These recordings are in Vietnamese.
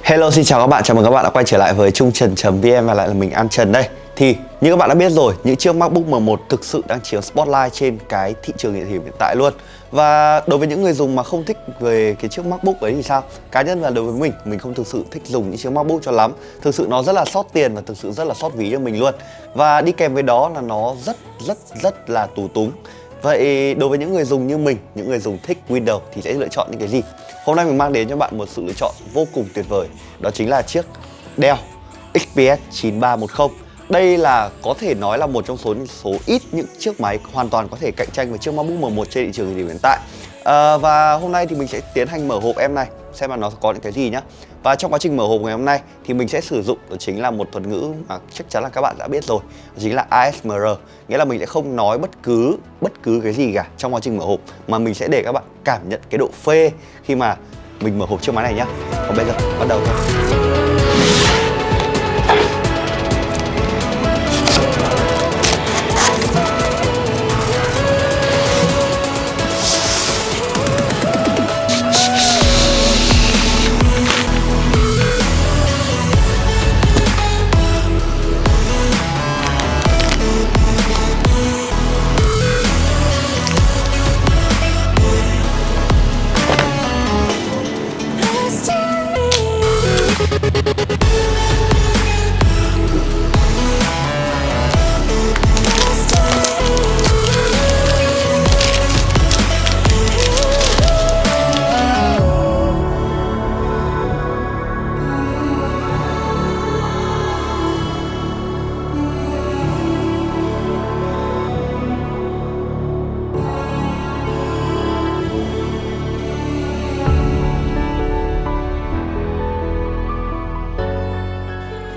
Hello, xin chào các bạn, chào mừng các bạn đã quay trở lại với Trung Trần.vn và lại là mình An Trần đây. Thì như các bạn đã biết rồi, những chiếc Macbook M1 thực sự đang chiếm spotlight trên cái thị trường hiện tại luôn. Và đối với những người dùng mà không thích về cái chiếc Macbook ấy thì sao? Cá nhân là đối với mình không thực sự thích dùng những chiếc Macbook cho lắm. Thực sự nó rất là xót tiền và thực sự rất là xót ví cho mình luôn. Và đi kèm với đó là nó rất là tù túng. Vậy đối với những người dùng như mình, những người dùng thích Windows thì sẽ lựa chọn những cái gì? Hôm nay mình mang đến cho bạn một sự lựa chọn vô cùng tuyệt vời. Đó chính là chiếc Dell Xps 9310. Đây là có thể nói là một trong số ít những chiếc máy hoàn toàn có thể cạnh tranh với chiếc Macbook M1 trên thị trường hiện tại. Và hôm nay thì mình sẽ tiến hành mở hộp em này, xem là nó có những cái gì nhá. Và trong quá trình mở hộp ngày hôm nay thì mình sẽ sử dụng đó chính là một thuật ngữ mà chắc chắn là các bạn đã biết rồi, đó chính là ASMR. Nghĩa là mình sẽ không nói bất cứ cái gì cả trong quá trình mở hộp, mà mình sẽ để các bạn cảm nhận cái độ phê khi mà mình mở hộp chiếc máy này nhá. Còn bây giờ bắt đầu thôi.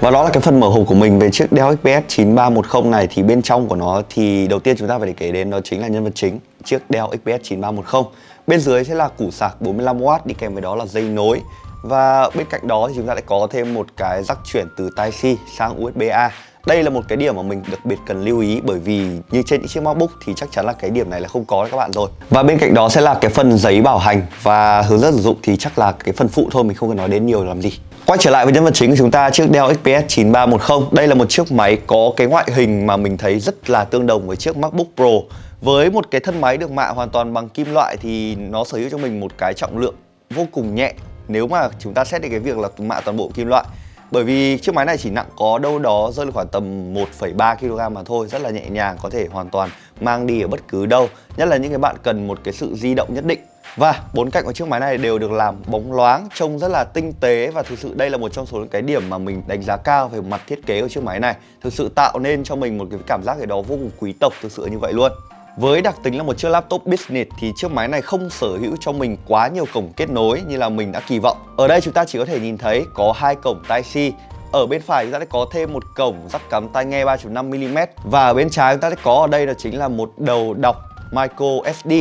Và đó là cái phần mở hộp của mình về chiếc Dell Xps 9310 này. Thì bên trong của nó thì đầu tiên chúng ta phải để kể đến đó chính là nhân vật chính, chiếc Dell Xps 9310. Bên dưới sẽ là củ sạc 45W, đi kèm với đó là dây nối. Và bên cạnh đó thì chúng ta lại có thêm một cái jack chuyển từ Type-C sang USB-A. Đây là một cái điểm mà mình đặc biệt cần lưu ý, bởi vì như trên những chiếc Macbook thì chắc chắn là cái điểm này là không có đấy các bạn rồi. Và bên cạnh đó sẽ là cái phần giấy bảo hành và hướng dẫn sử dụng thì chắc là cái phần phụ thôi, mình không cần nói đến nhiều làm gì. Quay trở lại với nhân vật chính của chúng ta, chiếc Dell Xps 9310. Đây là một chiếc máy có cái ngoại hình mà mình thấy rất là tương đồng với chiếc Macbook Pro. Với một cái thân máy được mạ hoàn toàn bằng kim loại thì nó sở hữu cho mình một cái trọng lượng vô cùng nhẹ nếu mà chúng ta xét đến cái việc là mạ toàn bộ kim loại. Bởi vì chiếc máy này chỉ nặng có đâu đó rơi khoảng tầm 1,3 kg mà thôi, rất là nhẹ nhàng, có thể hoàn toàn mang đi ở bất cứ đâu, nhất là những cái bạn cần một cái sự di động nhất định. Và bốn cạnh của chiếc máy này đều được làm bóng loáng, trông rất là tinh tế, và thực sự đây là một trong số những cái điểm mà mình đánh giá cao về mặt thiết kế của chiếc máy này. Thực sự tạo nên cho mình một cái cảm giác gì đó vô cùng quý tộc, thực sự như vậy luôn. Với đặc tính là một chiếc laptop business thì chiếc máy này không sở hữu cho mình quá nhiều cổng kết nối như là mình đã kỳ vọng. Ở đây chúng ta chỉ có thể nhìn thấy có hai cổng Type-C. Ở bên phải chúng ta sẽ có thêm một cổng jack cắm tai nghe 3.5mm. Và ở bên trái chúng ta sẽ có ở đây đó chính là một đầu đọc micro SD.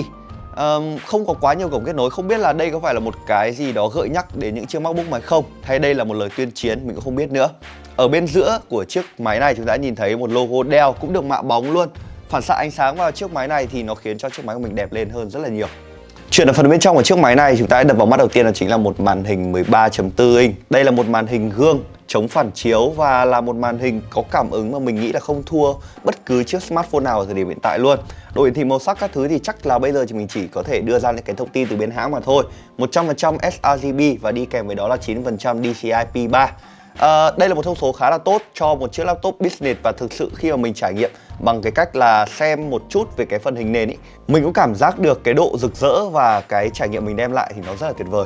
Không có quá nhiều cổng kết nối, không biết là đây có phải là một cái gì đó gợi nhắc đến những chiếc Macbook máy không, hay đây là một lời tuyên chiến, mình cũng không biết nữa. Ở bên giữa của chiếc máy này chúng ta nhìn thấy một logo Dell cũng được mạ bóng luôn. Phản xạ ánh sáng vào chiếc máy này thì nó khiến cho chiếc máy của mình đẹp lên hơn rất là nhiều. Chuyển ở phần bên trong của chiếc máy này, chúng ta đập vào mắt đầu tiên là chính là một màn hình 13.4 inch. Đây là một màn hình gương chống phản chiếu và là một màn hình có cảm ứng mà mình nghĩ là không thua bất cứ chiếc smartphone nào ở thời điểm hiện tại luôn. Độ hiển thị màu sắc các thứ thì chắc là bây giờ mình chỉ có thể đưa ra những cái thông tin từ bên hãng mà thôi. 100% sRGB và đi kèm với đó là 90% DCI-P3. Đây là một thông số khá là tốt cho một chiếc laptop business, và thực sự khi mà mình trải nghiệm bằng cái cách là xem một chút về cái phần hình nền ý, mình cũng cảm giác được cái độ rực rỡ và cái trải nghiệm mình đem lại thì nó rất là tuyệt vời.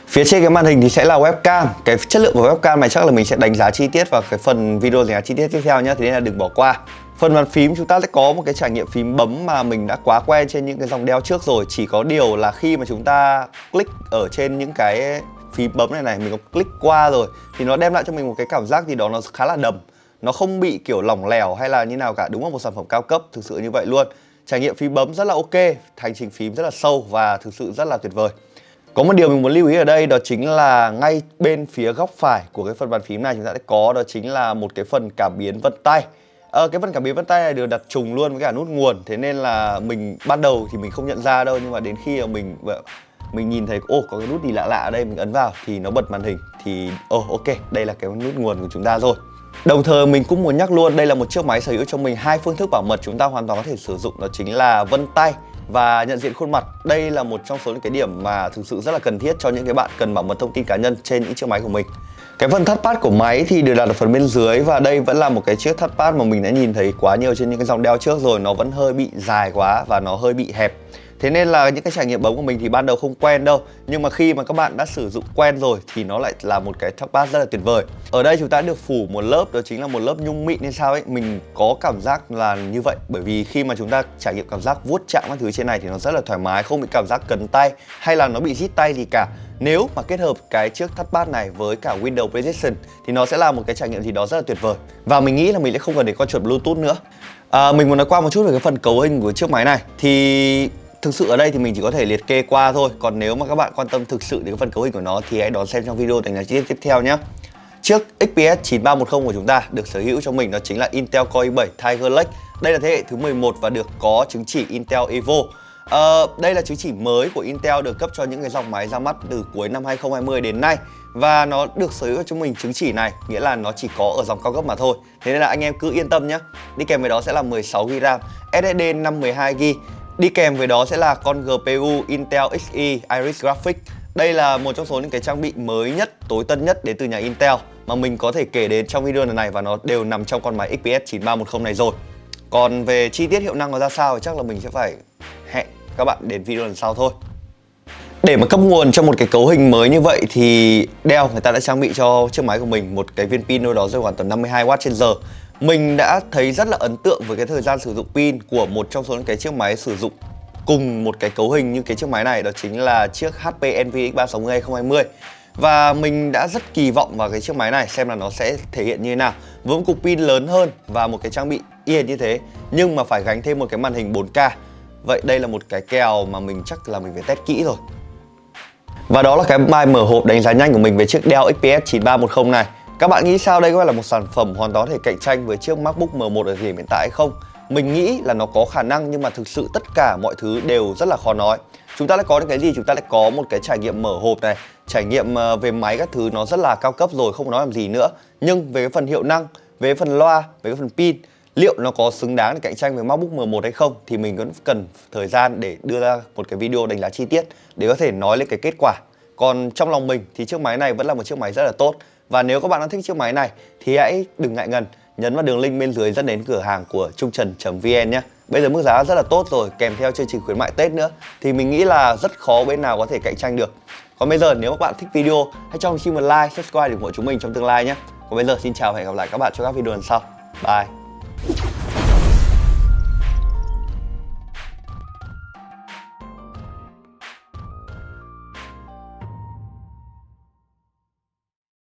Phía trên cái màn hình thì sẽ là webcam. Cái chất lượng của webcam này chắc là mình sẽ đánh giá chi tiết vào cái phần video đánh giá chi tiết tiếp theo nhé, thế nên là đừng bỏ qua. Phần bàn phím chúng ta sẽ có một cái trải nghiệm phím bấm mà mình đã quá quen trên những cái dòng Dell trước rồi. Chỉ có điều là khi mà chúng ta click ở trên những cái phím bấm này mình có click qua rồi thì nó đem lại cho mình một cái cảm giác gì đó nó khá là đầm. Nó không bị kiểu lỏng lẻo hay là như nào cả, đúng là một sản phẩm cao cấp, thực sự như vậy luôn. Trải nghiệm phím bấm rất là ok, hành trình phím rất là sâu và thực sự rất là tuyệt vời. Có một điều mình muốn lưu ý ở đây, đó chính là ngay bên phía góc phải của cái phần bàn phím này chúng ta sẽ có đó chính là một cái phần cảm biến vân tay. Cái phần cảm biến vân tay này được đặt trùng luôn với cả nút nguồn, thế nên là mình ban đầu thì mình không nhận ra đâu, nhưng mà đến khi mà mình mình nhìn thấy có cái nút gì lạ lạ ở đây, mình ấn vào thì nó bật màn hình thì ok, đây là cái nút nguồn của chúng ta rồi. Đồng thời mình cũng muốn nhắc luôn, đây là một chiếc máy sở hữu cho mình 2 phương thức bảo mật chúng ta hoàn toàn có thể sử dụng, đó chính là vân tay và nhận diện khuôn mặt. Đây là một trong số những cái điểm mà thực sự rất là cần thiết cho những cái bạn cần bảo mật thông tin cá nhân trên những chiếc máy của mình. Cái phần touchpad của máy thì được đặt ở phần bên dưới, và đây vẫn là một cái chiếc touchpad mà mình đã nhìn thấy quá nhiều trên những cái dòng Dell trước rồi, nó vẫn hơi bị dài quá và nó hơi bị hẹp. Thế nên là những cái trải nghiệm bấm của mình thì ban đầu không quen đâu, nhưng mà khi mà các bạn đã sử dụng quen rồi thì nó lại là một cái touchpad rất là tuyệt vời. Ở đây chúng ta được phủ một lớp, đó chính là một lớp nhung mịn hay sao ấy, mình có cảm giác là như vậy, bởi vì khi mà chúng ta trải nghiệm cảm giác vuốt chạm các thứ trên này thì nó rất là thoải mái, không bị cảm giác cấn tay hay là nó bị rít tay gì cả. Nếu mà kết hợp cái chiếc touchpad này với cả Windows Precision thì nó sẽ là một cái trải nghiệm gì đó rất là tuyệt vời. Và mình nghĩ là mình sẽ không cần đến con chuột Bluetooth nữa. Mình muốn nói qua một chút về cái phần cấu hình của chiếc máy này. Thì thực sự ở đây thì mình chỉ có thể liệt kê qua thôi. Còn nếu mà các bạn quan tâm thực sự đến cái phần cấu hình của nó thì hãy đón xem trong video đánh giá chi tiết tiếp theo nhé. Chiếc XPS 9310 của chúng ta được sở hữu cho mình đó chính là Intel Core i7 Tiger Lake. Đây là thế hệ thứ 11 và được có chứng chỉ Intel Evo. Đây là chứng chỉ mới của Intel được cấp cho những cái dòng máy ra mắt từ cuối năm 2020 đến nay. Và nó được sở hữu cho mình chứng chỉ này, nghĩa là nó chỉ có ở dòng cao cấp mà thôi. Thế nên là anh em cứ yên tâm nhé. Đi kèm với đó sẽ là 16GB RAM, SSD 512GB. Đi kèm với đó sẽ là con GPU Intel Xe Iris Graphics. Đây là một trong số những cái trang bị mới nhất, tối tân nhất đến từ nhà Intel mà mình có thể kể đến trong video lần này, và nó đều nằm trong con máy XPS 9310 này rồi. Còn về chi tiết hiệu năng nó ra sao thì chắc là mình sẽ phải hẹn các bạn đến video lần sau thôi. Để mà cấp nguồn cho một cái cấu hình mới như vậy thì Dell người ta đã trang bị cho chiếc máy của mình một cái viên pin đâu đó rơi khoảng tầm 52W/giờ. Mình đã thấy rất là ấn tượng với cái thời gian sử dụng pin của một trong số những cái chiếc máy sử dụng cùng một cái cấu hình như cái chiếc máy này, đó chính là chiếc HP Envy X360 2020. Và mình đã rất kỳ vọng vào cái chiếc máy này xem là nó sẽ thể hiện như thế nào với một cục pin lớn hơn và một cái trang bị yên như thế, nhưng mà phải gánh thêm một cái màn hình 4K. Vậy đây là một cái kèo mà mình chắc là mình phải test kỹ rồi. Và đó là cái bài mở hộp đánh giá nhanh của mình về chiếc Dell XPS 9310 này. Các bạn nghĩ sao, đây có phải là một sản phẩm hoàn toàn có thể cạnh tranh với chiếc Macbook M1 ở thời điểm hiện tại hay không? Mình nghĩ là nó có khả năng, nhưng mà thực sự tất cả mọi thứ đều rất là khó nói. Chúng ta lại có những cái gì? Chúng ta lại có một cái trải nghiệm mở hộp này, trải nghiệm về máy các thứ nó rất là cao cấp rồi, không nói làm gì nữa. Nhưng về cái phần hiệu năng, về cái phần loa, về cái phần pin, liệu nó có xứng đáng để cạnh tranh với Macbook M1 hay không thì mình vẫn cần thời gian để đưa ra một cái video đánh giá chi tiết để có thể nói lên cái kết quả. Còn trong lòng mình thì chiếc máy này vẫn là một chiếc máy rất là tốt. Và nếu các bạn đang thích chiếc máy này thì hãy đừng ngại ngần nhấn vào đường link bên dưới dẫn đến cửa hàng của Trung Trần.vn nhé. Bây giờ mức giá rất là tốt rồi, kèm theo chương trình khuyến mại Tết nữa, thì mình nghĩ là rất khó bên nào có thể cạnh tranh được. Còn bây giờ nếu các bạn thích video, hãy cho mình xin một like, subscribe để ủng hộ chúng mình trong tương lai nhé. Còn bây giờ xin chào và hẹn gặp lại các bạn trong các video lần sau. Bye.